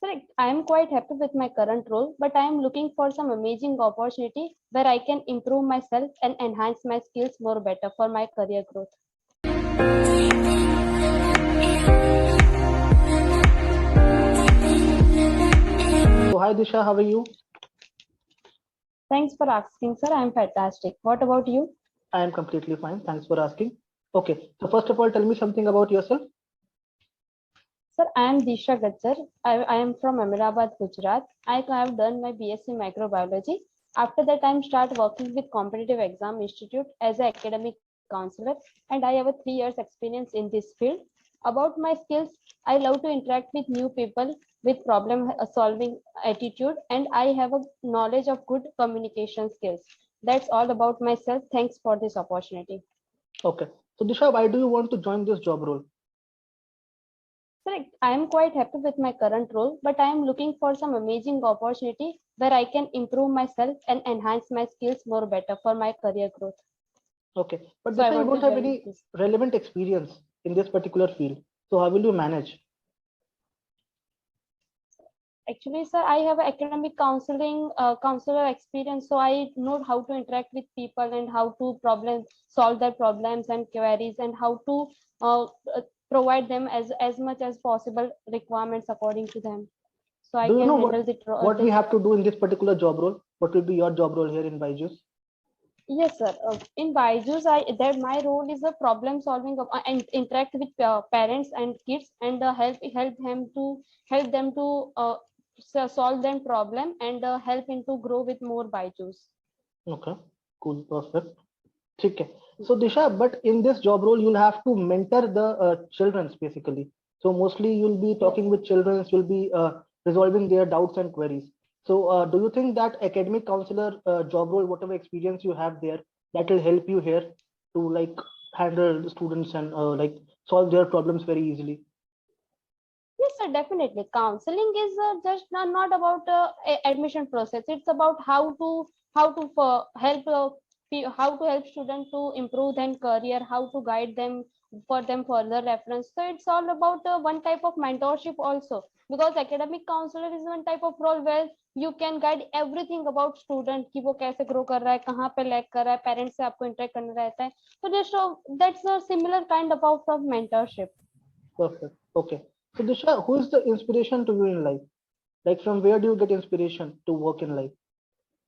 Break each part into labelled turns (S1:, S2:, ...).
S1: Correct. I am quite happy with my current role, but I am looking for some amazing opportunity where I can improve myself and enhance my skills more better for my career growth.
S2: So hi Disha, how are you?
S1: Thanks for asking, sir. I am fantastic. What about you?
S2: I am completely fine. Thanks for asking. Okay, so first of all, tell me something about yourself.
S1: Sir, I am Disha Gajjar. I am from Ahmedabad, Gujarat. I have done my BSc Microbiology. After that, I am start working with Competitive Exam Institute as an academic counselor, and I have a 3 years experience in this field. About my skills, I love to interact with new people with problem solving attitude, and I have a knowledge of good communication skills. That's all about myself. Thanks for this opportunity.
S2: Okay, so Disha, why do you want to join this job role?
S1: Correct. I am quite happy with my current role, but I am looking for some amazing opportunity where I can improve myself and enhance my skills more better for my career growth.
S2: Okay, but
S1: So I
S2: Disha, you
S1: want
S2: don't
S1: to
S2: have
S1: join
S2: any
S1: this.
S2: relevant experience in this particular field. So how will you manage?
S1: Actually, sir, I have academic counseling counselor experience, so I know how to interact with people and how to problem solve their problems and queries and how to uh, uh, provide them as much as possible requirements according to them. So I
S2: Do you
S1: can
S2: know
S1: handle
S2: what we
S1: this.
S2: have to do in this particular job role? What will be your job role here in Byju's?
S1: Yes, sir. In Byju's, that my role is a problem solving of, and interact with parents and kids and help them to solve them problem and help into grow with more Byju's.
S2: Okay, cool, perfect. Okay. So Disha, but in this job role, you'll have to mentor the childrens basically. So mostly you'll be
S1: Yes.
S2: talking with children, you'll be resolving their doubts and queries. So do you think that academic counselor job role, whatever experience you have there, that will help you here to like handle the students and like solve their problems very easily?
S1: Yes, sir, definitely. Counseling is just not about admission process. It's about how to help students to improve their career, how to guide them for them further reference. So it's all about one type of mentorship also, because academic counselor is one type of role where you can guide everything about student कि वो कैसे grow कर रहा है, कहाँ पे lag कर रहा है, parents से आपको interact करना रहता है. So just that's a similar kind of mentorship.
S2: Perfect. Okay. So Disha, who is the inspiration to you in life? Like from where do you get inspiration to work in life?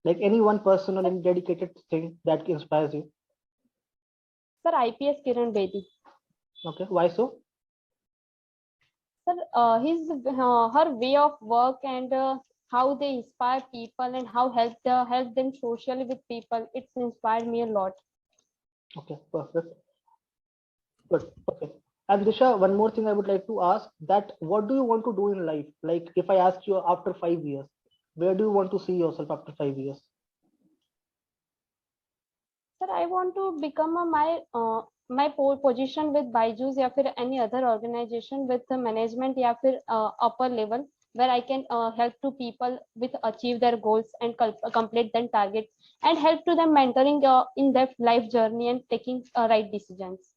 S2: Like any one person or any dedicated thing that inspires you?
S1: Sir, IPS Kiran Bedi.
S2: Okay. Why so?
S1: Sir, her way of work and how they inspire people and how help them socially with people. It's inspired me a lot.
S2: Okay, perfect. Good. Okay. And Disha, one more thing I would like to ask that what do you want to do in life? Like if I ask you after 5 years, where do you want to see yourself after 5 years?
S1: Sir, I want to become my position with Byju's या फिर any other organization with the management या फिर upper level where I can help to people with achieve their goals and complete their targets and help to them mentoring in their life journey and taking right decisions.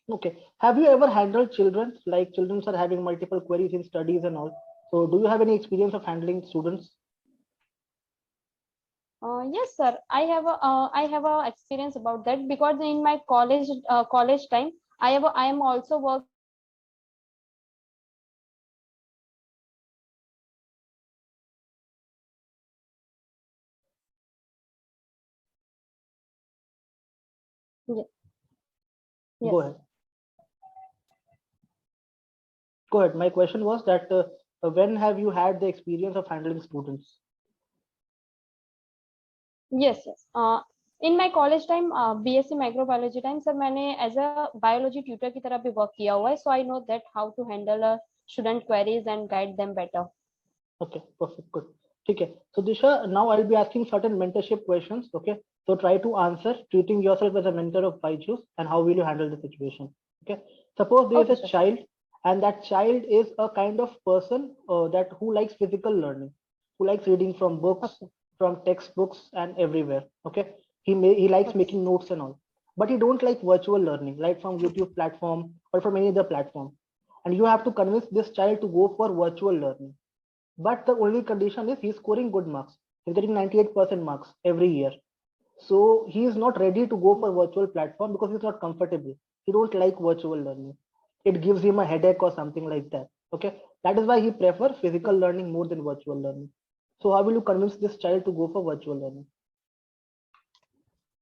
S2: Okay. Have you ever handled children? Like children are having multiple queries in studies and all. So do you have any experience of handling students?
S1: Yes, sir. I have a experience about that because in my college time, I am also working with students with yes,
S2: Go
S1: yes,
S2: ahead. Go ahead. My question was that when have you had the experience of handling students?
S1: yes. In my college time, BSc microbiology time, sir, मैंने as a biology tutor की तरह भी work किया हुआ है, so I know that how to handle student queries and guide them better.
S2: Okay, perfect. Good. Okay. So Disha, now I'll be asking certain mentorship questions. Okay. So try to answer treating yourself as a mentor of Byju's and how will you handle the situation? Okay. Suppose there is
S1: Okay,
S2: a
S1: sir.
S2: child and that child is a kind of person that who likes physical learning, who likes reading from books,
S1: Okay,
S2: from textbooks and everywhere. Okay. He likes
S1: okay,
S2: making notes and all, but he don't like virtual learning, like from YouTube platform or from any other platform. And you have to convince this child to go for virtual learning. but the only condition is he's scoring good marks. He's getting 98% marks every year. So he is not ready to go for virtual platform because he's not comfortable. He don't like virtual learning. It gives him a headache or something like that. Okay, that is why he prefer physical learning more than virtual learning. So how will you convince this child to go for virtual learning?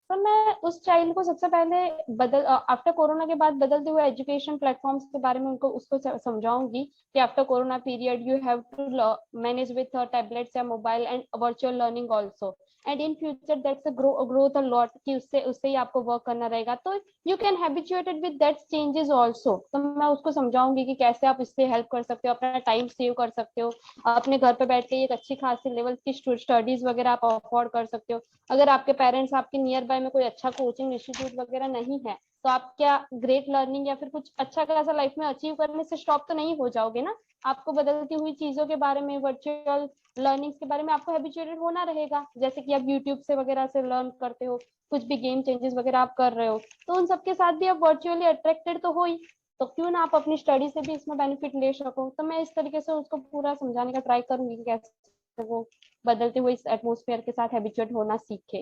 S1: तो मैं उस child को सबसे पहले बदल after corona के बाद बदलते हुए एजुकेशन प्लेटफॉर्म्स के बारे में उनको उसको समझाऊंगी कि after corona period you have to manage with tablets या mobile and virtual learning also and in future that's growth a lot कि उससे उससे ही आपको वर्क करना रहेगा तो you can habituated with that changes also. तो मैं उसको समझाऊंगी कि कैसे आप इससे हेल्प कर सकते हो, अपना टाइम सेव कर सकते हो, अपने घर पे बैठ के एक अच्छी खासी लेवल की स्टडीज वगैरह आप अफोर्ड कर सकते हो। अगर आपके पेरेंट्स आपके नियर बाय में कोई अच्छा कोचिंग इंस्टीट्यूट वगैरह नहीं है तो आप क्या ग्रेट लर्निंग या फिर कुछ अच्छा खासा लाइफ में अचीव करने से स्टॉप तो नहीं हो जाओगे ना। आपको बदलती हुई चीजों के बारे में, वर्चुअल लर्निंग्स के बारे में आपको हैबिचुएटेड होना रहेगा। जैसे कि आप यूट्यूब से वगैरह से लर्न करते हो, कुछ भी गेम चेंजेस वगैरह आप कर रहे हो तो उन सबके साथ भी आप वर्चुअली अट्रैक्टेड तो हो ही। तो क्यों ना आप अपनी स्टडी से भी इसमें बेनिफिट ले सको। तो मैं इस तरीके से उसको पूरा समझाने का ट्राई करूंगी कि कैसे वो बदलते हुए इस एटमोसफेयर के साथ हैबिचुएट होना सीखे।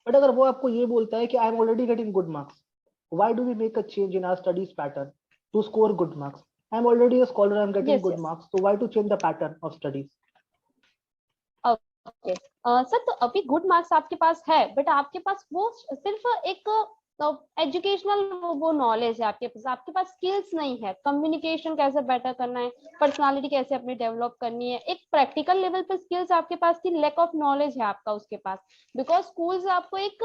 S2: बट अगर वो आपको ये बोलता है कि I am already getting good marks, why do we make a change in our studies pattern to score good marks? I'm already a scholar, I'm getting
S1: yes
S2: good
S1: yes
S2: marks, so why to change the pattern of studies?
S1: Okay sir, तो अभी good marks आपके पास है but आपके पास वो सिर्फ एक educational वो knowledge है आपके पास स्किल्स नहीं है। कम्युनिकेशन कैसे बेटर करना है, पर्सनालिटी कैसे अपनी डेवलप करनी है, एक प्रैक्टिकल लेवल पे स्किल्स आपके पास की लैक ऑफ नॉलेज है आपका उसके पास। बिकॉज स्कूल्स आपको एक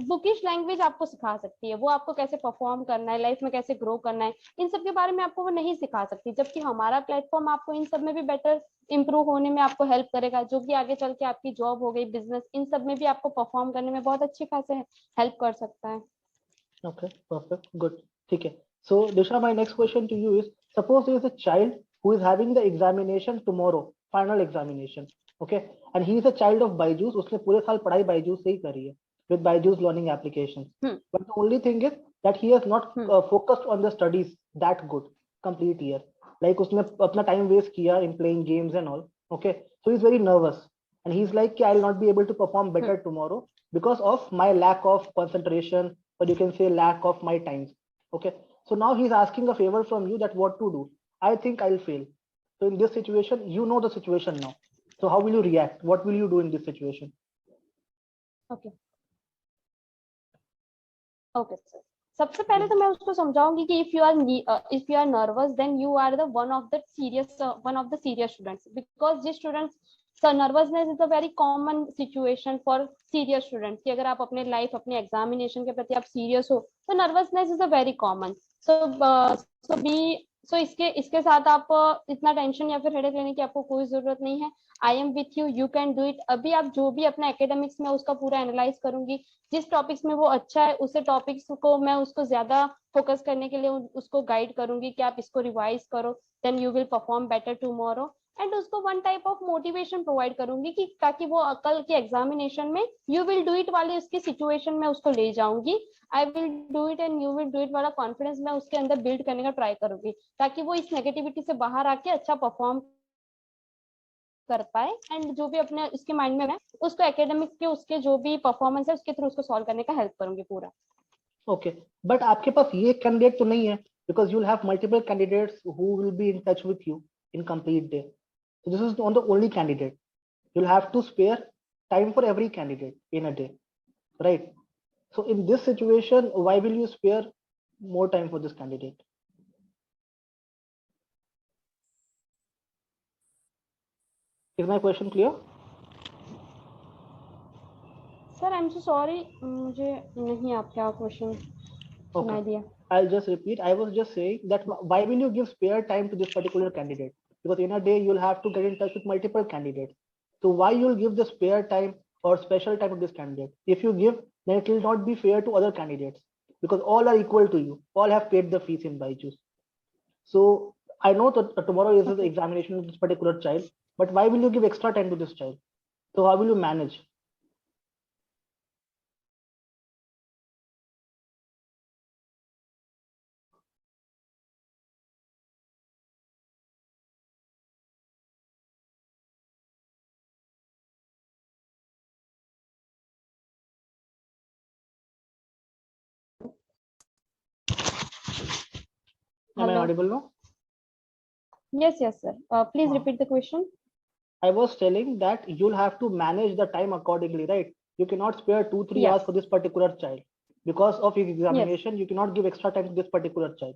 S1: बुकिश लैंग्वेज आपको सिखा सकती है, वो आपको कैसे परफॉर्म करना है, लाइफ में कैसे ग्रो करना है, इन सब के बारे में आपको वो नहीं सिखा सकती। जबकि हमारा प्लेटफॉर्म आपको इन सब में भी बेटर इंप्रूव होने में आपको हेल्प करेगा, जो कि आगे चल के आपकी जॉब हो गई, बिजनेस, इन सब में भी आपको परफॉर्म करने में बहुत अच्छे खासे हेल्प कर सकता है।
S2: Okay, perfect, good. Okay. So, Disha, my next question to you is: suppose there is a child who is having the examination tomorrow, final examination. Okay, and he is a child of Byju's. उसने पूरे साल पढ़ाई Byju's से ही करी है with Byju's learning applications. But the only thing is that he has not focused on the studies that good complete year. Like उसने अपना time waste किया in playing games and all. Okay, so he's very nervous and he's like, I'll not be able to perform better tomorrow because of my lack of concentration, or you can say lack of my times. Okay, so now he's asking a favor from you that what to do. I think I'll fail. So in this situation, you know the situation now. So how will you react? What will you do in this situation?
S1: Okay okay sir, सबसे पहले तो मैं उसको समझाऊंगी कि if you are nervous then you are the one of the serious students. Because जिस students sir, nervousness is a very common situation for serious students कि अगर आप अपने लाइफ, अपने एग्जामिनेशन के प्रति आप सीरियस हो तो nervousness is a very common. So be so इसके इसके साथ आप इतना टेंशन या फिर हेडेक लेने की आपको कोई जरूरत नहीं है। I am with you, you can do it. अभी आप जो भी अपना एकेडमिक्स में उसका पूरा एनालाइज करूंगी, जिस टॉपिक्स में वो अच्छा है उसे टॉपिक्स को मैं उसको ज्यादा फोकस करने के लिए उसको गाइड करूंगी कि आप इसको रिवाइज करो, then you will perform better tomorrow. And उसको one type of motivation provide करूंगी कि ताकि वो कल के एग्जामिनेशन में यू विल डू इट वाली उसकी सिचुएशन में उसको ले जाऊंगी। I will do it and you will do it वाला कॉन्फिडेंस मैं उसके अंदर बिल्ड करने का ट्राई करूंगी, ताकि वो इस नेगेटिविटी से बाहर आके अच्छा परफॉर्म कर पाए। एंड जो भी अपने उसके माइंड में है उसको एकेडमिक के उसके जो भी परफॉर्मेंस है उसके थ्रू उसको सॉल्व करने का हेल्प करूंगी पूरा।
S2: Okay, but आपके पास ये कैंडिडेट तो नहीं है because you'll have multiple candidates who will be in touch with you in complete day. So this is not the only candidate. You'll have to spare time for every candidate in a day, right? So in this situation, why will you spare more time for this candidate? Is my question clear?
S1: Sir I am so sorry, मुझे नहीं आपका question
S2: Okay,
S1: सुनाई दिया।
S2: I'll just repeat. I was just saying that why will you give spare time to this particular candidate? Because in a day you'll have to get in touch with multiple candidates. So why you'll give the spare time or special time to this candidate? If you give, then it will not be fair to other candidates because all are equal to you. All have paid the fees in Byju's. So I know that tomorrow is the
S1: Okay.
S2: examination of this particular child, but why will you give extra time to this child? So how will you manage? Am I
S1: Hello.
S2: audible now?
S1: Yes, yes, sir. Please
S2: हाँ.
S1: repeat the question.
S2: I was telling that you'll have to manage the time accordingly, right? You cannot spare 2-3
S1: Yes.
S2: hours for this particular child. Because of his
S1: Yes.
S2: examination, you cannot give extra time to this particular child.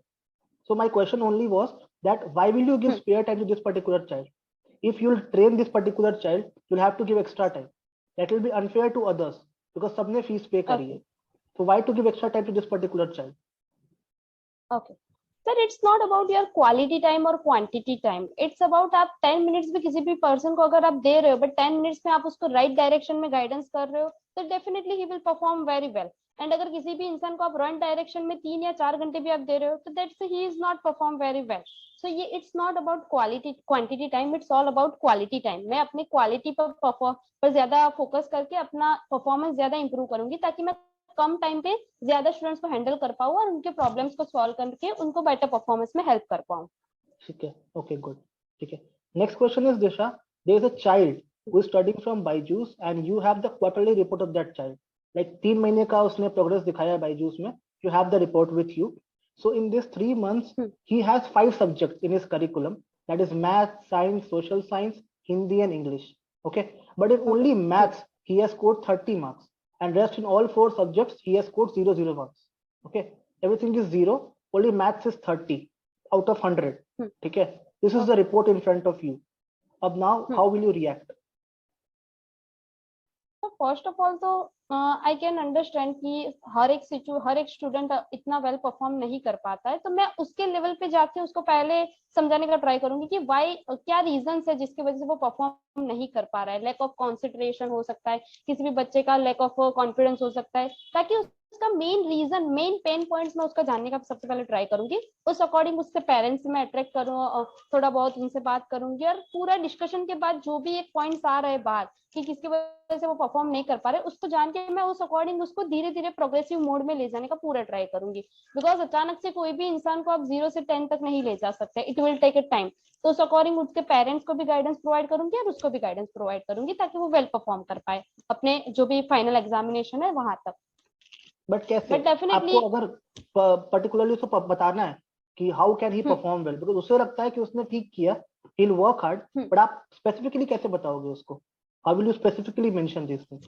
S2: So my question only was that why will you give spare time to this particular child? If you'll train this particular child, you'll have to give extra time. That will be unfair to others because सबने fees pay करी है.
S1: Okay.
S2: So why to give extra time to this particular child?
S1: Okay. Sir, it's not about your quality time और quantity time. It's about आप 10 minutes भी किसी भी person को अगर आप दे रहे हो, but 10 minutes में आप उसको right direction में guidance कर रहे हो, तो definitely he will perform very well. And अगर किसी भी इंसान को आप wrong direction में 3 या 4 घंटे भी आप दे रहे हो, तो that's he is not perform very well. So ये it's not about quality quantity time, it's all about quality time. मैं अपनी quality पर ज्यादा focus करके अपना performance ज्यादा improve करूंगी ताकि मैं कम टाइम पे ज्यादा स्टूडेंट्स को हैंडल कर पाऊँ और उनके प्रॉब्लम्स को सॉल्व करके उनको बेटर परफॉर्मेंस में हेल्प कर पाऊँ.
S2: ठीक है. Okay, good. ठीक है. Next question is Disha. There is a child who is studying from Byju's and you have the quarterly report of that child. Like 3 महीने का उसने progress दिखाया Byju's में. You have the report with you. So in this 3 months, he has 5 subjects in his curriculum. That is math, science, social science, Hindi and English. Okay. But in only maths, he has scored 30 marks. And rest in all 4 subjects, he has scored 0 marks. Okay. Everything is 0. Only maths is 30 out of 100. Okay. This is the report in front of you. Ab now, how will you react?
S1: तो first of all तो I can understand कि हर एक student इतना well perform नहीं कर पाता है, तो मैं उसके लेवल पे जाके उसको पहले समझाने का ट्राई करूंगी कि वाई क्या रीजन है जिसकी वजह से वो परफॉर्म नहीं कर पा रहा है. लैक ऑफ कॉन्सेंट्रेशन हो सकता है, किसी भी बच्चे का लैक ऑफ कॉन्फिडेंस हो सकता है, ताकि उसका main reason main pain points में उसका जानने का सबसे पहले ट्राई करूंगी. उस अकॉर्डिंग उससे पेरेंट्स में अट्रैक्ट करूँ, थोड़ा बहुत उनसे बात करूंगी और पूरा डिस्कशन के बाद जो भी एक पॉइंट्स आ रहे हैं बात कि किसकी वजह से वो परफॉर्म नहीं कर पा रहे, उसको जान के मैं उस अकॉर्डिंग उसको धीरे धीरे प्रोग्रेसिव मोड में ले जाने का पूरा ट्राई करूंगी. बिकॉज अचानक से कोई भी इंसान को आप 0 से 10 तक नहीं ले जा सकते, it will take a time. तो उस अकॉर्डिंग उसके पेरेंट्स को भी गाइडेंस प्रोवाइड करूंगी और उसको भी गाइडेंस प्रोवाइड करूंगी ताकि वो वेल परफॉर्म कर पाए अपने जो भी फाइनल एग्जामिनेशन है वहां तक.
S2: बट कैसे
S1: बट डेफिनेटली
S2: आपको अगर पर्टिकुलरली उसको बताना है कि how can he perform well, because उसे लगता है कि उसने ठीक किया, he will work hard, but आप स्पेसिफिकली कैसे बताओगे उसको? How will you specifically mention this thing?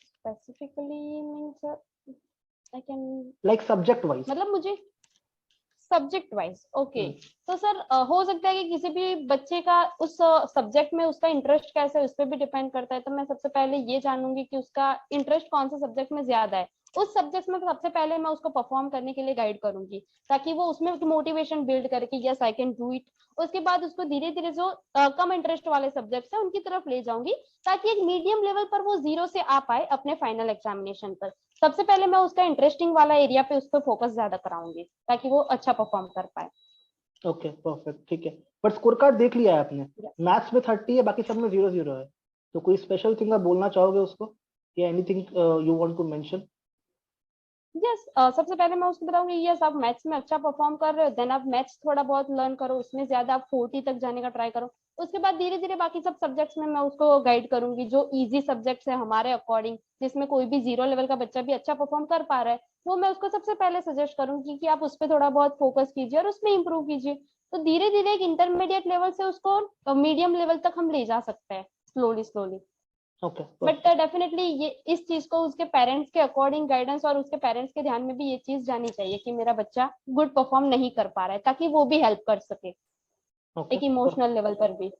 S1: Specifically means I can
S2: like subject wise,
S1: मतलब मुझे सब्जेक्ट वाइज. ओके. तो सर हो सकता है कि किसी भी बच्चे का उस सब्जेक्ट में उसका इंटरेस्ट कैसा है उस पर भी डिपेंड करता है. तो मैं सबसे पहले ये जानूंगी कि उसका इंटरेस्ट कौन से सब्जेक्ट में ज्यादा है. उस सब्जेक्ट में सबसे पहले मैं उसको परफॉर्म करने के लिए गाइड करूंगी ताकि वो उसमें मोटिवेशन बिल्ड करके yes I can do it. उसके बाद उसको धीरे धीरे जो कम इंटरेस्ट वाले सब्जेक्ट्स है उनकी तरफ ले जाऊंगी ताकि एक मीडियम लेवल पर वो 0 से आ पाए अपने फाइनल एग्जामिनेशन पर. सबसे पहले मैं उसका इंटरेस्टिंग वाला एरिया पे उस पर फोकस ज्यादा कराऊंगी ताकि वो अच्छा परफॉर्म कर पाए.
S2: Okay perfect. ठीक है. बट स्कोर कार्ड देख लिया है आपने, मैथ्स में 30 है, बाकी सब में 0 है. तो कोई स्पेशल थिंग आप बोलना चाहोगे उसको या anything you want to mention?
S1: Yes सबसे पहले मैं उसको बताऊंगी यस आप मैथ्स में अच्छा परफॉर्म कर रहे हो, देन आप मैथ्स थोड़ा बहुत लर्न करो, उसमें ज्यादा आप 40 तक जाने का ट्राई करो. उसके बाद धीरे धीरे बाकी सब सब्जेक्ट्स में मैं उसको गाइड करूंगी जो इजी सब्जेक्ट्स है हमारे अकॉर्डिंग, जिसमें कोई भी 0 लेवल का बच्चा भी अच्छा परफॉर्म कर पा रहा है, वो मैं उसको सबसे पहले सजेस्ट करूंगी कि आप उस पर थोड़ा बहुत फोकस कीजिए और उसमें इंप्रूव कीजिए. तो धीरे धीरे एक इंटरमीडिएट लेवल से उसको मीडियम लेवल तक हम ले जा सकते हैं slowly slowly.
S2: Okay.
S1: But definitely ये इस चीज को उसके पेरेंट्स के अकॉर्डिंग गाइडेंस और उसके पेरेंट्स के ध्यान में भी ये चीज जानी चाहिए कि मेरा बच्चा गुड परफॉर्म नहीं कर पा रहा है ताकि वो भी हेल्प कर सके एक इमोशनल लेवल पर भी.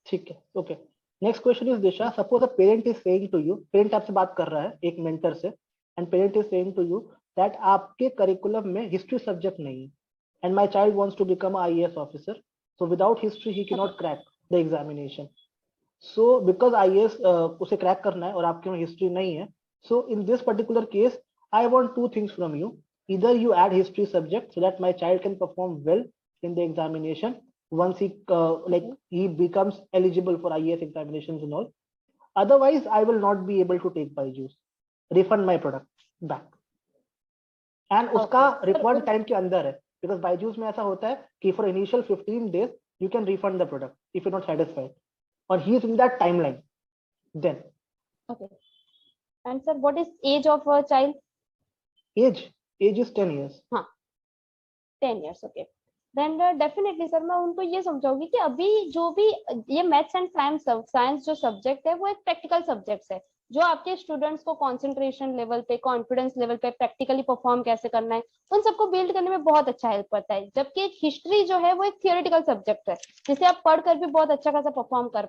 S2: ठीक है. Okay. Next question is Disha, suppose a parent is saying to you, parent आपसे बात कर रहा है एक मेंटर से, and parent is saying to you that आपके करिकुलम में हिस्ट्री सब्जेक्ट नहीं है and my child wants to become IAS officer, so without history he can not crack the examination. So because IAS उसे crack करना है और आपके में हिस्ट्री नहीं है, सो in this particular case I want 2 things from you. either you add history subject so that my child can perform well in the examination once he becomes eligible for IAS examinations and all. Otherwise, I will not be able to take Byju's. Refund my product back. And उसका refund time के अंदर है, because Byju's में ऐसा होता है कि for initial 15 days you can refund the product if you're not satisfied. और he is in that timeline. Then.
S1: Okay. And sir, what is age of a child?
S2: Age is 10 years.
S1: हाँ. 10 years. Okay. Then definitely sir मैं उनको ये समझाऊंगी कि अभी जो भी ये मैथ्स एंड साइंस जो सब्जेक्ट है वो एक प्रैक्टिकल सब्जेक्ट है, जो आपके स्टूडेंट्स को कंसंट्रेशन लेवल पे, कॉन्फिडेंस लेवल पे प्रैक्टिकली परफॉर्म कैसे करना है, उन सबको बिल्ड करने में बहुत अच्छा हेल्प करता है। जबकि एक हिस्ट्री जो है वो एक थियोरेटिकल सब्जेक्ट है, जिसे आप पढ़कर भी बहुत अच्छा खासा परफॉर्म कर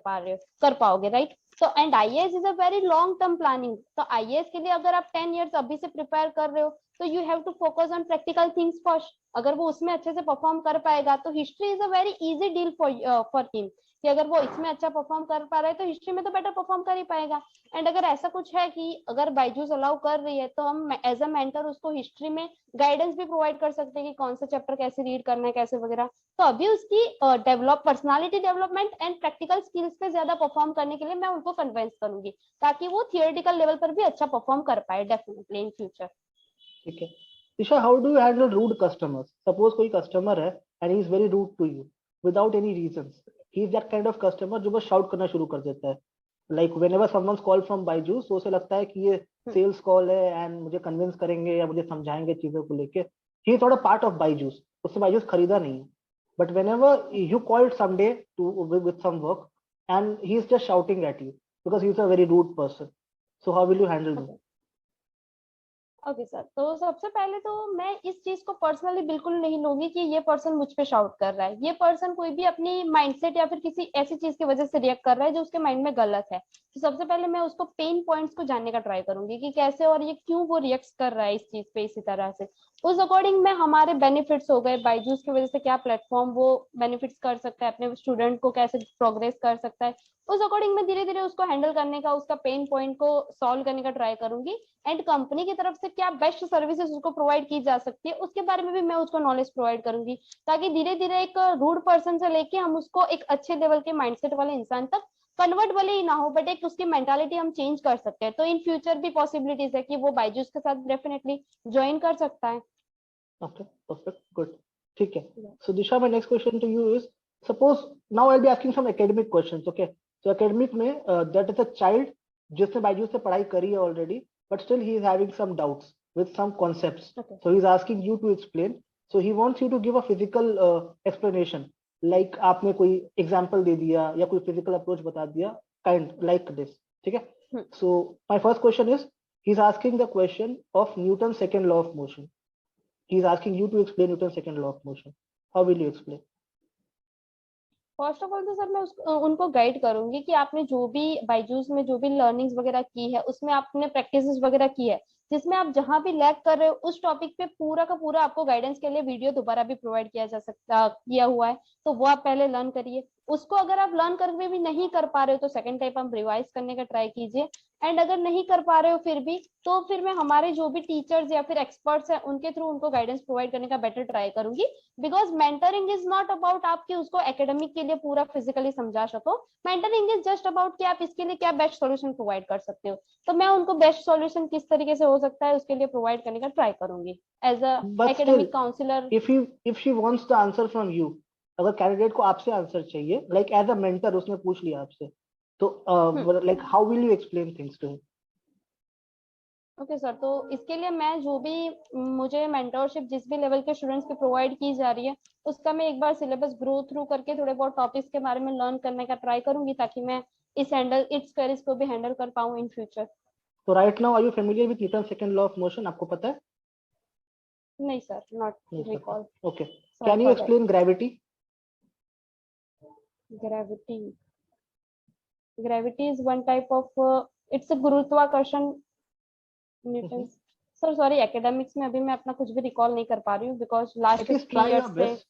S1: पाओगे, राइट। तो and IAS is a very long term planning. तो आईएएस के लिए अगर आप 10 इयर्स अभी से प्रिपेयर कर रहे हो, तो you have to focus on practical things first. अगर वो उसमें अच्छे से परफॉर्म कर पाएगा तो history is a very easy deal for him, कि अगर वो इसमें अच्छा परफॉर्म कर पा रहा है तो हिस्ट्री में तो बेटर परफॉर्म कर ही पाएगा। एंड अगर ऐसा कुछ है कि अगर बायजूस अलाउ कर रही है, तो हम एज अ मेंटर उसको हिस्ट्री में गाइडेंस भी प्रोवाइड कर सकते हैं कि कौन सा चैप्टर कैसे रीड करना है, कैसे वगैरह। तो अभी उसकी personality development and practical skills पे ज्यादा परफॉर्म करने के लिए मैं उनको कन्विंस करूंगी, ताकि वो थियोरेटिकल लेवल पर भी अच्छा परफॉर्म कर पाए डेफिनेटली इन फ्यूचर।
S2: ठीक है Disha, how do you handle rude customers? Suppose कोई कस्टमर है and he is very rude to you without any reasons. He is that kind of customer जो बस शाउट करना शुरू कर देता है. Like whenever someone's call from Byju's, तो उसे लगता है कि ये सेल्स कॉल है एंड मुझे कन्विंस करेंगे या मुझे समझाएंगे चीजों को लेके. He is not a part of Byju's, उससे बायजूस खरीदा नहीं है. But whenever you called someday to with some work and he is just shouting at you because he is a very rude person. So how will you handle this?
S1: Okay sir, तो सबसे पहले तो मैं इस चीज को personally बिल्कुल नहीं लूंगी कि ये पर्सन मुझ पे शाउट कर रहा है। ये पर्सन कोई भी अपनी माइंडसेट या फिर किसी ऐसी चीज की वजह से रिएक्ट कर रहा है जो उसके माइंड में गलत है। तो सबसे पहले मैं उसको पेन पॉइंट्स को जानने का ट्राई करूंगी कि कैसे और ये क्यों वो रिएक्ट कर रहा है इस चीज पे इसी तरह से। उस अकॉर्डिंग मैं हमारे बेनिफिट्स हो गए, बायजूस की वजह से क्या प्लेटफॉर्म वो बेनिफिट्स कर सकता है, अपने स्टूडेंट को कैसे प्रोग्रेस कर सकता है, उस अकॉर्डिंग मैं धीरे धीरे उसको हैंडल करने का, उसका पेन पॉइंट को सॉल्व करने का ट्राई करूंगी। एंड कंपनी की तरफ से क्या बेस्ट सर्विसेज उसको प्रोवाइड की जा सकती है उसके बारे में भी मैं उसको नॉलेज प्रोवाइड करूंगी, ताकि धीरे धीरे एक रूड पर्सन से लेके हम उसको एक अच्छे लेवल के माइंडसेट वाले इंसान तक कन्वर्ट भले ही ना हो, बट एक उसकी मेंटालिटी हम चेंज कर सकते हैं। तो इन फ्यूचर भी पॉसिबिलिटीज है कि वो बायजूस के साथ डेफिनेटली ज्वाइन कर सकता है।
S2: Okay, perfect, good. ठीक है. So Disha, my next question to you is, suppose now I'll be asking some academic questions. Okay. So academic में that is a child जिसने बायजूस से पढ़ाई करी है already, but still he is having some doubts with some concepts.
S1: Okay.
S2: So he's asking you to explain. So he wants you to give a physical explanation. Like आपने कोई example दे दिया या कोई physical approach बता दिया, kind like this. ठीक है. So my first question is, he's asking the question of Newton's second law of motion. He is asking you to explain Newton's second law of motion. How will you explain?
S1: First of all तो sir मैं उनको guide करूंगी कि आपने जो भी बायजूस में जो भी लर्निंग्स वगैरह की है उसमें आपने प्रैक्टिसेस वगैरह की है, जिसमें आप जहां भी लैग कर रहे हो उस टॉपिक पे पूरा का पूरा आपको गाइडेंस के लिए वीडियो दोबारा भी प्रोवाइड किया हुआ है। तो वो आप पहले लर्न करिए। उसको अगर आप लर्न करके भी नहीं कर पा रहे हो तो सेकंड टाइप आप रिवाइज करने का ट्राई कीजिए। एंड अगर नहीं कर पा रहे हो फिर भी, तो फिर मैं हमारे जो भी टीचर्स या फिर एक्सपर्ट्स हैं उनके थ्रू उनको गाइडेंस प्रोवाइड करने का बेटर ट्राई करूंगी। Because mentoring is not about आपकी उसको एकेडमिक के लिए पूरा फिजिकली समझा सको। मेंटरिंग इज जस्ट अबाउट कि आप इसके लिए क्या बेस्ट सॉल्यूशन प्रोवाइड कर सकते हो। तो मैं उनको बेस्ट सॉल्यूशन किस तरीके से हो सकता है उसके लिए प्रोवाइड करने का ट्राई करूंगी as a
S2: But still,
S1: academic counsellor.
S2: if she wants the answer from you, अगर कैंडिडेट को आपसे आंसर चाहिए, like as a mentor उसने पूछ लिया आपसे, तो like how will you explain things to him?
S1: Okay sir, तो इसके लिए मैं जो भी मुझे मेंटरशिप जिस भी लेवल के स्टूडेंट्स की प्रोवाइड की जा रही है उसका मैं एक बार सिलेबस ग्रो थ्रू करके थोड़े बहुत टॉपिक्स के बारे में लर्न करने का ट्राई करूंगी, ताकि मैं इस क्वेरीज को भी हैंडल कर पाऊँ in future.
S2: So right now, are you familiar with Newton's second law of motion? आपको पता है?
S1: नहीं सर, नॉट
S2: नहीं पता.
S1: Recall.
S2: Okay.
S1: Sorry
S2: Can you
S1: for that.
S2: explain gravity?
S1: Gravity, gravity is one type of it's a गुरुत्वाकर्षण Newton. Sir sorry, academics में अभी मैं अपना कुछ भी रिकॉल नहीं कर पा रही हूँ because last
S2: At least
S1: 3
S2: try your
S1: years से।
S2: best.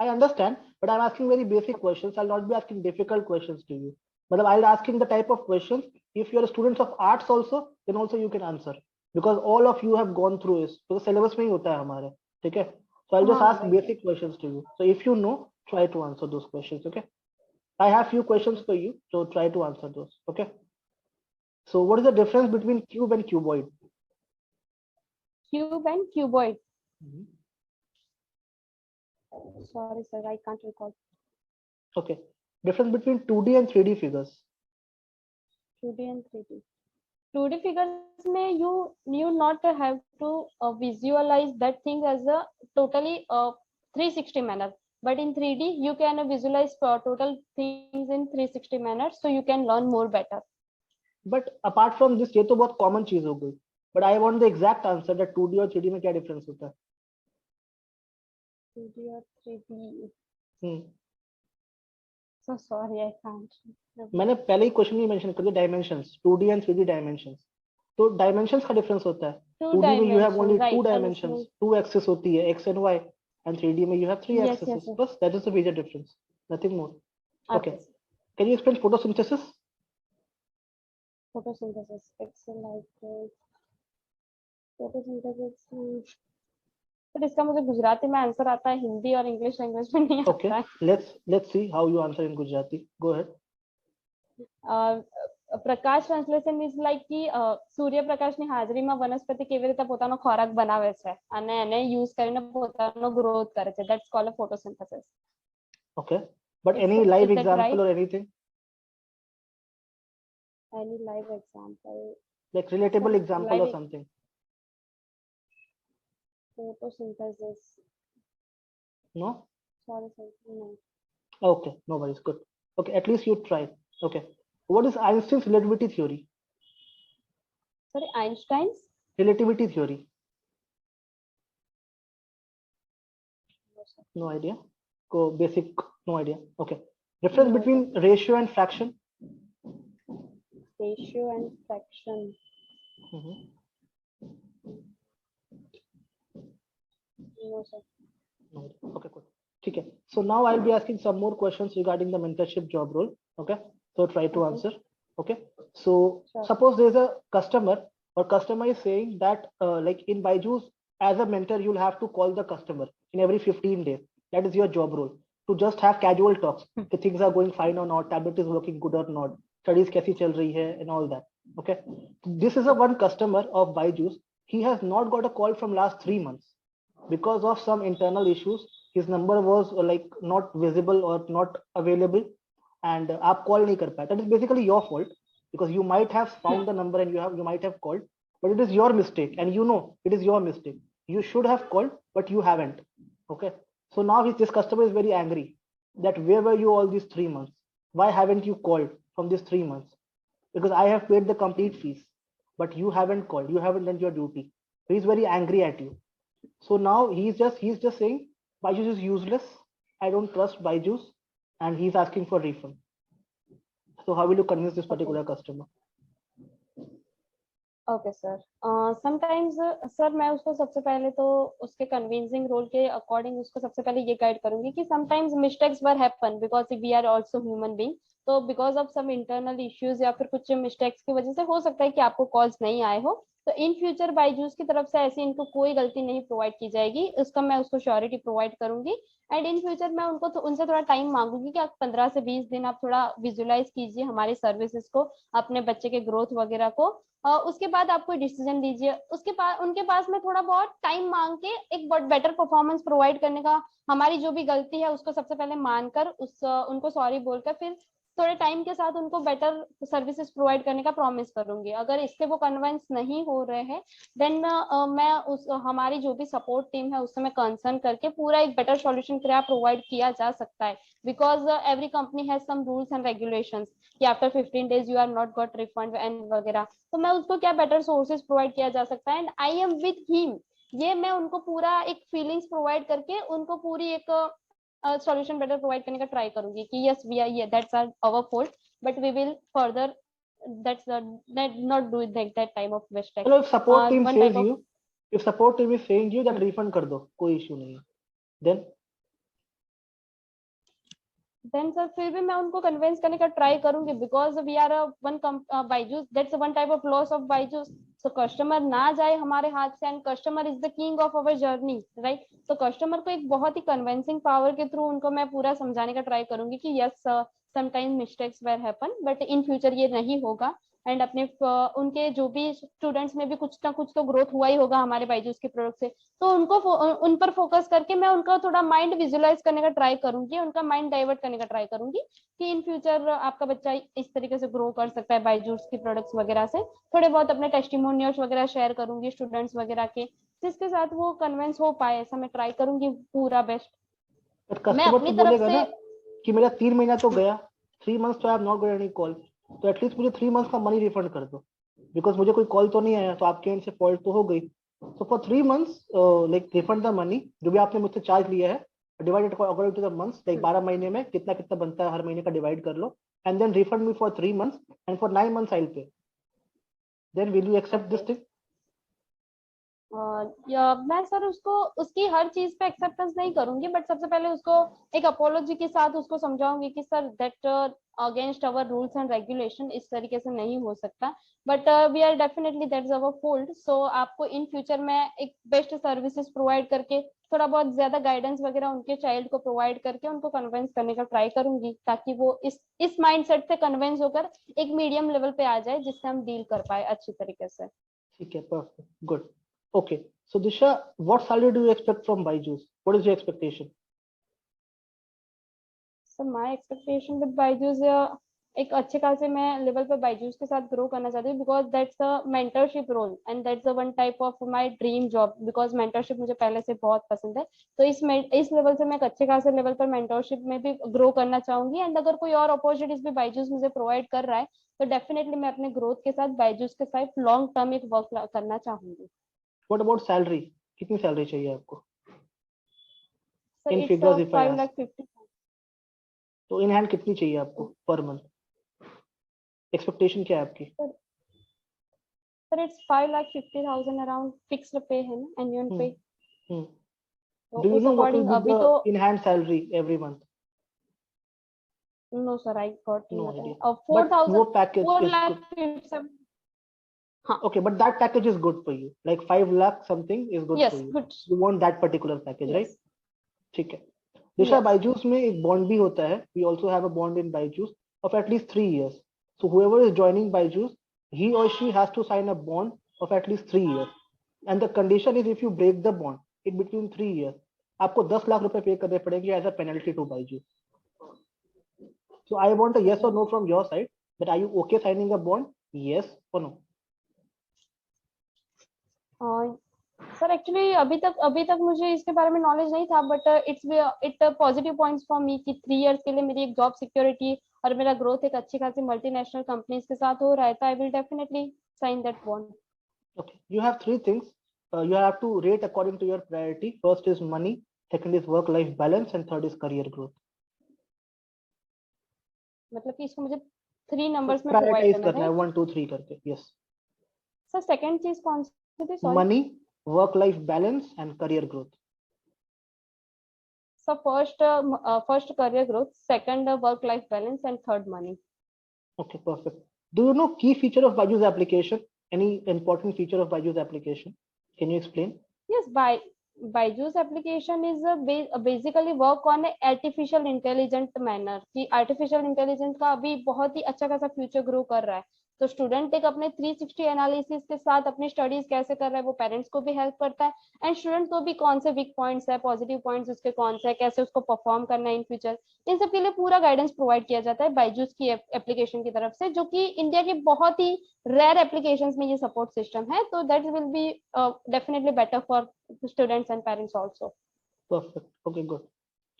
S2: I understand, but I'm asking very basic questions. I'll not be asking difficult questions to you. But I'll asking the type of questions. If you're students of arts also, then also you can answer because all of you have gone through it. तो syllabus में ही होता है हमारे, ठीक है? So I'll just
S1: हाँ
S2: ask basic questions to you. So if you know, try to answer those questions. Okay? I have few questions for you, so try to answer those. Okay? So what is the difference between cube and cuboid?
S1: Cube and cuboid. Sorry sir, I can't recall.
S2: Okay. Difference between 2D and 3D figures.
S1: 2D and 3D। 2D figures में you not have to visualize that thing as a totally 360 manner. But in 3D, you can visualize total things in 360 manner, so you can learn more better.
S2: But apart from this ये तो बहुत common चीज हो गई, but I want the exact answer that 2D और 3D में क्या difference होता है?
S1: 2D और 3D.
S2: Hmm
S1: So sorry, I can't.
S2: मैंने पहले ही क्वेश्चन में मेंशन कर दिया dimensions, 2D and 3D dimensions. तो डायमेंशंस का डिफरेंस होता है. 2D में you have only two dimensions, two axis होती है, x and y, and 3D में you have three
S1: Yes,
S2: axis.
S1: yes, yes.
S2: बस that is the major difference, nothing more. Okay,
S1: Okay.
S2: Can you explain photosynthesis?
S1: Photosynthesis. It's like photosynthesis. but इसका मुझे गुजराती में answer आता है, हिंदी और English language में नहीं
S2: Okay,
S1: आता है.
S2: let's see how you answer in Gujarati. Go ahead.
S1: Prakash translation is like કે સૂર્યપ્રકાશની હાજરીમાં વનસ્પતિ કેવી રીતે પોતાનો ખોરાક બનાવે છે અને એને યુઝ કરીને પોતાનો ગ્રોથ કરે છે. That's called photosynthesis.
S2: Okay, but
S1: Is
S2: any
S1: that-
S2: live
S1: is that
S2: example
S1: right?
S2: or anything
S1: Any live example?
S2: like relatable example or
S1: Live
S2: something?
S1: photosynthesis.
S2: No?
S1: Sorry, no.
S2: Okay, no worries. Good. Okay, at least you tried. Okay, what is Einstein's relativity theory?
S1: Sorry, Einstein's?
S2: Relativity theory.
S1: No, sir.
S2: No idea. Go basic. No idea. Okay. Difference
S1: No,
S2: between ratio and fraction.
S1: Ratio and fraction.
S2: Mhm.
S1: No, sir.
S2: No. Okay, good. Okay. So now I'll be asking some more questions regarding the mentorship job role. Okay. So try to
S1: Okay.
S2: answer. Okay. So
S1: Sure.
S2: suppose there's a customer, or customer is saying that like in Byju's, as a mentor, you'll have to call the customer in every 15 days. That is your job role. To just have casual talks. If things are going fine or not, tablet is working good or not, studies कैसी चल रही है, and all that. Okay. This is a one customer of Byju's. He has not got a call from last 3 months because of some internal issues. His number was like not visible or not available, and आप call नहीं कर पाए. That is basically your fault, because you might have found the number and you might have called, but it is your mistake, and you know it is your mistake. You should have called, but you haven't. Okay. So now this customer is very angry that where were you all these 3 months? Why haven't you called from these 3 months? Because I have paid the complete fees, but you haven't called. You haven't done your duty. So he's very angry at you. So now he's just saying Byju's is useless. I don't trust Byju's, and he's asking for refund. So how will you convince this particular customer?
S1: Okay sir. Sometimes sir मैं उसको सबसे पहले तो उसके convincing role के according उसको सबसे पहले ये गाइड करूंगी कि sometimes mistakes were happen because we are also human being. तो because of some internal issues या फिर कुछ मिस्टेक्स की वजह से हो सकता है कि आपको कॉल्स नहीं आए हो. तो इन फ्यूचर बायजूस की तरफ से ऐसी इनको कोई गलती नहीं प्रोवाइड की जाएगी. उसका मैं उसको श्योरिटी प्रोवाइड करूंगी. एंड इन फ्यूचर मैं उनको तो उनसे थोड़ा टाइम मांगूंगी कि आप 15 से 20 दिन आप थोड़ा विजुलाइज कीजिए हमारी सर्विसेज को, अपने बच्चे के ग्रोथ वगैरह को. उसके बाद आप कोई डिसीजन लीजिए. उसके पास उनके पास में थोड़ा बहुत टाइम मांग के एक बेटर परफॉर्मेंस प्रोवाइड करने का, हमारी जो भी गलती है उसको सबसे पहले मानकर उनको सॉरी बोलकर फिर थोड़े टाइम के साथ उनको बेटर सर्विसेज प्रोवाइड करने का प्रॉमिस करूंगी. अगर इससे वो कन्विंस नहीं हो रहे हैं देन मैं उस हमारी जो भी सपोर्ट टीम है उससे मैं कंसर्न करके पूरा एक बेटर सॉल्यूशन क्या प्रोवाइड किया जा सकता है. Because every company has some rules and regulations कि after 15 days you are not got refund and वगैरह. तो मैं उसको क्या बेटर सोर्सेज प्रोवाइड किया जा सकता है. And I am with him. ये मैं उनको पूरा एक फीलिंग्स प्रोवाइड करके उनको पूरी एक सॉल्यूशन बेटर प्रोवाइड करने का ट्राई करूंगी कि yes we are that's our fault but we will further that's not do that type of mistake.
S2: Hello, if support team
S1: one
S2: says
S1: type of
S2: you, if support team is saying you that refund कर दो, कोई issue नहीं है, then
S1: sir फिर भी मैं उनको convince करने का ट्राई करूंगी because we are one Byju's. That's one type of loss of Byju's. So customer ना जाए हमारे हाथ से and customer is the king of our journey, right. तो कस्टमर को एक बहुत ही कन्विंसिंग पावर के थ्रू उनको मैं पूरा समझाने का ट्राई करूंगी कि yes sometimes mistakes were happen but in future ये नहीं होगा. एंड अपने उनके जो भी स्टूडेंट्स में भी कुछ ना कुछ तो ग्रोथ हुआ ही होगा हमारे बायजूस के प्रोडक्ट से. तो उनको उन पर फोकस करके मैं उनका थोड़ा माइंड विजुलाइज करने का ट्राई करूंगी, उनका माइंड डाइवर्ट करने का ट्राई करूंगी कि इन फ्यूचर आपका बच्चा इस तरीके से ग्रो कर सकता है बायजूस की प्रोडक्ट्स वगैरह से. थोड़े बहुत अपने टेस्टिमोनियल्स वगैरह शेयर करूंगी स्टूडेंट्स वगैरह के, जिसके साथ वो कन्विंस हो पाए. ऐसा मैं ट्राई करूंगी पूरा बेस्ट.
S2: बट
S1: मैं
S2: कस्टमर
S1: अपनी
S2: तो
S1: तरफ
S2: बोलेगा
S1: से
S2: ना कि मेरा 3 महीना तो गया, 3 मंथ्स तो I have not got any call, तो एटलीस्ट मुझे 3 मंथ्स का मनी रिफंड कर दो, बिकॉज मुझे कोई कॉल तो नहीं आया, तो आपके एंड से फॉल्ट तो हो गई। So for 3 months like refund the money जो भी आपने मुझसे चार्ज लिया है, divided according to the months, like 12 महीने में कितना कितना बनता है हर महीने का डिवाइड कर लो, and then refund me for 3 months, and for 9 months I will pay. Then will you accept this thing?
S1: या मैं सर उसको उसकी हर चीज पे एक्सेप्टेंस नहीं करूंगी, बट सबसे पहले उसको एक अपोलॉजी के साथ उसको समझाऊंगी कि sir that against our rules and regulation, इस तरीके से नहीं हो सकता, but we are definitely that is our fault. So आपको इन फ्यूचर में एक बेस्ट सर्विसेज प्रोवाइड करके थोड़ा बहुत ज्यादा गाइडेंस वगैरह उनके चाइल्ड को प्रोवाइड करके उनको कन्विंस करने का ट्राई करूंगी, ताकि वो इस माइंडसेट से कन्विंस होकर एक मीडियम लेवल पे आ जाए जिससे हम डील कर पाए अच्छी तरीके से।
S2: ठीक है, perfect, good. Okay, so Disha, what salary do you expect from Byju's? What is your expectation?
S1: Sir my expectation with Byju's, एक अच्छे खासे मैं लेवल पे बायजूस के साथ ग्रो करना चाहती हूँ, because that's a mentorship role and that's a one type of my dream job, because mentorship मुझे पहले से बहुत पसंद है। तो इस लेवल से मैं एक अच्छे खासे लेवल पर मेंटरशिप में भी ग्रो करना चाहूंगी, एंड अगर कोई और अपॉर्चुनिटीज भी बायजूस मुझे प्रोवाइड कर रहा है तो डेफिनेटली मैं अपने ग्रोथ के साथ बायजूस के साथ लॉन्ग टर्म एक वर्क करना चाहूंगी।
S2: What about salary? कितनी सैलरी चाहिए आपको?
S1: Sir
S2: in
S1: its
S2: figures if I ask,
S1: 5,50,000।
S2: तो इन हैंड कितनी चाहिए आपको पर मंथ? एक्सपेक्टेशन क्या है आपकी?
S1: सर इट्स 5,50,000 अराउंड फिक्स्ड पे है ना, एनुअल पे।
S2: हम्म
S1: तो
S2: डू यू
S1: उस
S2: know what will
S1: according
S2: be
S1: अभी
S2: द
S1: तो
S2: in hand salary every month?
S1: No sir, I got
S2: no
S1: not.
S2: Idea,
S1: और फोर
S2: बट वो
S1: thousand
S2: package
S1: four
S2: is
S1: lakh
S2: good.
S1: हाँ।
S2: Okay, but that package is good for you, like 5 lakh something is good for
S1: yes
S2: you.
S1: Good.
S2: You want that particular package, right?
S1: Yes.
S2: ठीक है। दिशा,
S1: yes.
S2: Byju's में एक bond भी होता है, we also have a bond in Byju's of at least 3 years. So whoever is joining Byju's, he or she has to sign a bond of at least 3 years. And the condition is if you break the bond in between 3 years, आपको 10 लाख रुपए पे करने पड़ेंगे as a penalty to Byju's. So I want a yes or no from your side, that are you okay signing a bond? Yes or no?
S1: Sir actually अभी तक मुझे इसके बारे में नॉलेज नहीं था, but it positive points for me कि 3 years के लिए मेरी एक जॉब सिक्योरिटी और मेरा ग्रोथ एक अच्छी खासी मल्टीनेशनल कंपनीज के साथ हो रहा है, तो I will definitely sign that bond.
S2: Okay, you have three things. You have to rate according to your priority. First is money, second is work-life balance, and third is career growth.
S1: मतलब कि इसको मुझे 3
S2: So
S1: numbers में provide
S2: prioritize
S1: करना है,
S2: करना है
S1: right?
S2: 1 2 3 करके. Yes.
S1: सर सेकंड चीज कौन सी थी, sorry?
S2: Money, work-life balance, and career growth.
S1: Sir first career growth, second work life balance and third money.
S2: Okay, perfect. Do you know key feature of Byju's application? Any important feature of Byju's application? Can you explain?
S1: yes Byju's application is basically work on a artificial intelligent manner, कि artificial intelligence का अभी बहुत ही अच्छा खासा future grow कर रहा है। तो स्टूडेंट एक अपने 360 एनालिसिस के साथ अपनी स्टडीज कैसे कर रहा है वो पेरेंट्स को भी हेल्प करता है, एंड स्टूडेंट को भी कौन से वीक पॉइंट्स है, पॉजिटिव पॉइंट्स उसके कौन से है, कैसे उसको परफॉर्म करना है इन फ्यूचर, इन सब के लिए पूरा गाइडेंस प्रोवाइड किया जाता है बायजूस की एप्लीकेशन की तरफ से, जो कि इंडिया की बहुत ही रेयर एप्लीकेशंस में ये सपोर्ट सिस्टम है। तो that will be definitely better for students and parents also.
S2: Perfect. Okay, good.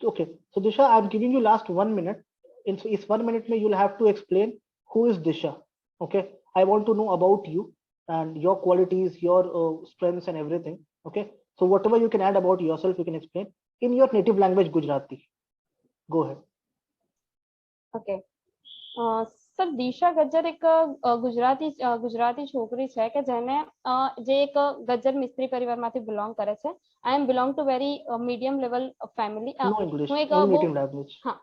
S2: Okay, so Disha, I'm giving you last 1 minute. In this 1 minute, you'll have to explain who is Disha. Okay, I want to know about you and your qualities, your strengths, and everything. Okay, so whatever you can add about yourself, you can explain in your native language, Gujarati. Go ahead.
S1: Okay. Sir Disha Gajjar એક ગુજરાતી છોકરી છે કે જેને જે એક ગજ્જર મિસ્ત્રી પરિવારમાંથી belong કરે છે. I am belong to very medium level family.
S2: No English,
S1: હું એક
S2: only
S1: બહુ
S2: native language.
S1: હા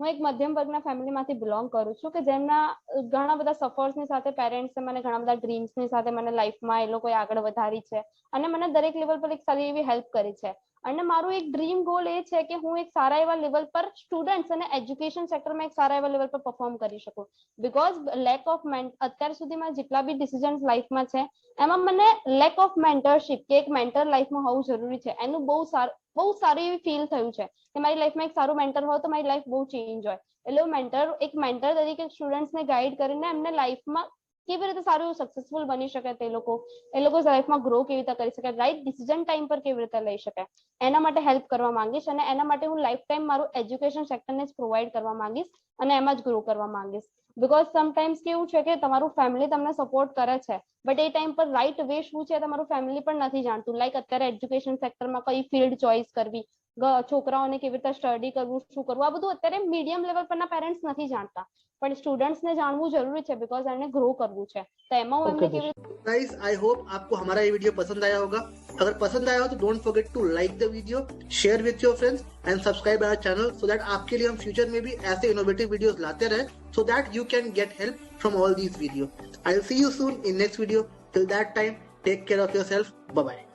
S1: હું એક મધ્યમ વર્ગના ફેમિલીમાંથી બિલોંગ કરું છું કે જેમના ઘણા બધા સફર્સની સાથે પેરેન્ટ્સે મને ઘણા બધા ડ્રીમ્સની સાથે મને લાઈફમાં એ લોકોએ આગળ વધારી છે અને મને દરેક લેવલ પર એક સારી એવી હેલ્પ કરી છે. અને મારું એક ડ્રીમ ગોલ એ છે કે હું એક સારા એવા લેવલ પર સ્ટુડન્ટ્સ અને એજ્યુકેશન સેક્ટરમાં એક સારા એવા લેવલ પર પરફોર્મ કરી શકું, બીકોઝ લેક ઓફ અત્યાર સુધીમાં જેટલા બી ડિસિઝન્સ લાઈફમાં છે એમાં મને લેક ઓફ મેન્ટરશિપ કે એક મેન્ટર લાઈફમાં હોવું જરૂરી છે એનું બહુ સારી એવી ફીલ થયું છે કે મારી લાઈફમાં એક સારું મેન્ટર હોય તો મારી લાઈફ બહુ ચેન્જ હોય. એટલે મેન્ટર તરીકે સ્ટુડન્ટ્સને ગાઈડ કરીને એમને લાઈફમાં કેવી રીતે સારું સક્સેસફુલ બની શકે, તે લોકો લાઈફમાં ગ્રો કેવી રીતે કરી શકે, રાઈટ ડિસિઝન ટાઈમ પર કેવી રીતે લઈ શકે, એના માટે હેલ્પ કરવા માંગીશ. અને એના માટે હું લાઈફ ટાઈમ મારું એજ્યુકેશન સેક્ટરને જ પ્રોવાઈડ કરવા માંગીશ અને એમાં જ ગ્રો કરવા માંગીશ. બીકોઝ સમટાઈમ્સ કેવું છે કે તમારું ફેમિલી તમને સપોર્ટ કરે છે, બટ એ ટાઈમ પર રાઈટ વે શું છે તમારું ફેમિલી પણ નથી જાણતું. લાઈક અત્યારે એજ્યુકેશન સેક્ટરમાં કઈ ફિલ્ડ ચોઇસ કરવી, છોકરાઓને કેવી રીતે સ્ટડી કરવું, શું કરવું, આ બધું અત્યારે મીડિયમ લેવલ પરના પેરેન્ટ્સ નથી જાણતા, પણ સ્ટુડન્ટ્સને જાણવું જરૂરી છે બીકોઝ એમને ગ્રો કરવું છે. તો એમાં હું એમને કેવી
S2: गाइस, आई होप आपको हमारा ये वीडियो पसंद आया होगा. अगर पसंद आया हो तो don't forget to like the video, share with your friends and subscribe our channel so that आपके लिए हम फ्यूचर में भी ऐसे इनोवेटिव वीडियोस लाते रहे so that you can get help from all these videos. I'll see you soon in next video. Till that time, take care of yourself. Bye bye.